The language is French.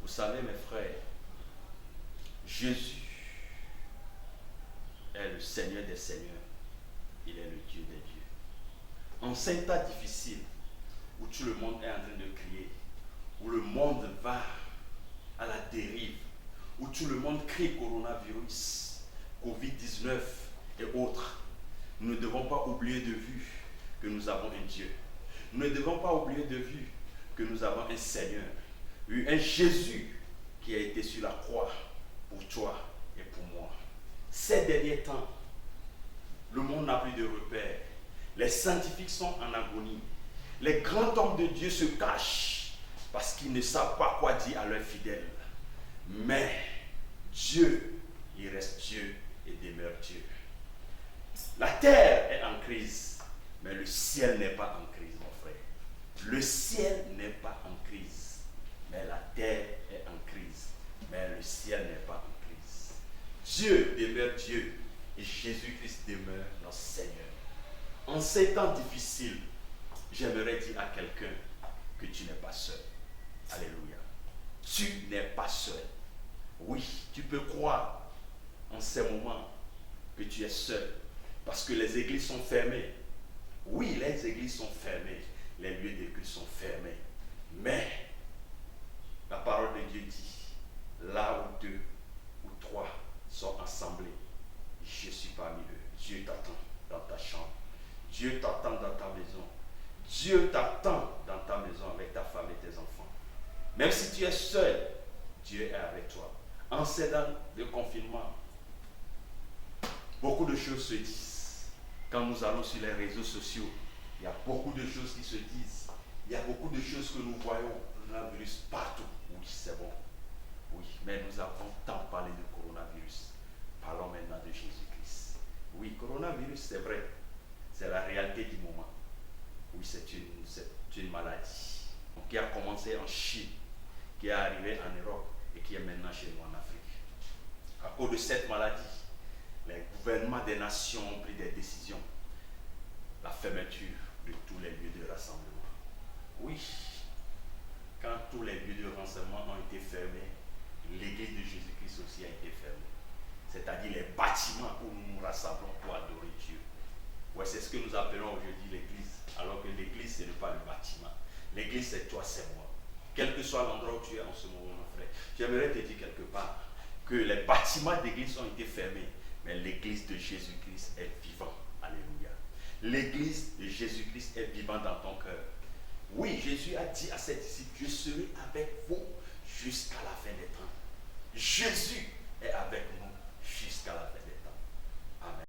Vous savez, mes frères, Jésus est le Seigneur des Seigneurs. Il est le Dieu des dieux. En ces temps difficiles, où tout le monde est en train de crier, où le monde va à la dérive, où tout le monde crie coronavirus, Covid-19 et autres, nous ne devons pas oublier de vue que nous avons un Dieu. Nous ne devons pas oublier de vue que nous avons un Seigneur, un Jésus qui a été sur la croix pour toi et pour moi. Ces derniers temps, le monde n'a plus de repères. Les scientifiques sont en agonie. Les grands hommes de Dieu se cachent parce qu'ils ne savent pas quoi dire à leurs fidèles. Mais Dieu, il reste Dieu et demeure Dieu. La terre est en crise, mais le ciel n'est pas en crise, mon frère. Le ciel n'est pas en crise, mais la terre est en crise, mais le ciel n'est pas en crise. Dieu demeure Dieu et Jésus-Christ demeure notre Seigneur. En ces temps difficiles, j'aimerais dire à quelqu'un que tu n'es pas seul. Alléluia. Tu n'es pas seul. Oui, tu peux croire en ces moments que tu es seul parce que les églises sont fermées. Oui, les églises sont fermées. Les lieux de culte sont fermés. Mais la parole de Dieu dit, là où 2 ou 3 sont assemblés, je suis parmi eux. Dieu t'attend dans ta chambre. Dieu t'attend dans ta maison. Dieu t'attend dans ta maison avec ta femme et tes enfants. Même si tu es seul, Dieu est avec toi. En ces temps de confinement, beaucoup de choses se disent. Quand nous allons sur les réseaux sociaux, il y a beaucoup de choses qui se disent. Il y a beaucoup de choses que nous voyons, le virus partout. Oui, c'est bon. Oui, mais nous avons tant parlé de coronavirus. Parlons maintenant de Jésus-Christ. Oui, coronavirus, c'est vrai. C'est la réalité du moment. Oui, c'est une maladie qui a commencé en Chine, qui est arrivée en Europe et qui est maintenant chez nous en Afrique. À cause de cette maladie, les gouvernements des nations ont pris des décisions. La fermeture de tous les lieux de rassemblement. Oui, quand tous les lieux de rassemblement ont été fermés, l'église de Jésus-Christ aussi a été fermée. C'est-à-dire les bâtiments où nous nous rassemblons pour adorer Dieu. Ouais, c'est ce que nous appelons aujourd'hui l'église. Alors que l'église, ce n'est pas le bâtiment. L'église, c'est toi, c'est moi. Quel que soit l'endroit où tu es en ce moment, mon frère, j'aimerais te dire quelque part que les bâtiments d'église ont été fermés, mais l'église de Jésus-Christ est vivante. Alléluia. L'église de Jésus-Christ est vivante dans ton cœur. Oui, Jésus a dit à ses disciples, je serai avec vous jusqu'à la fin des temps. Jésus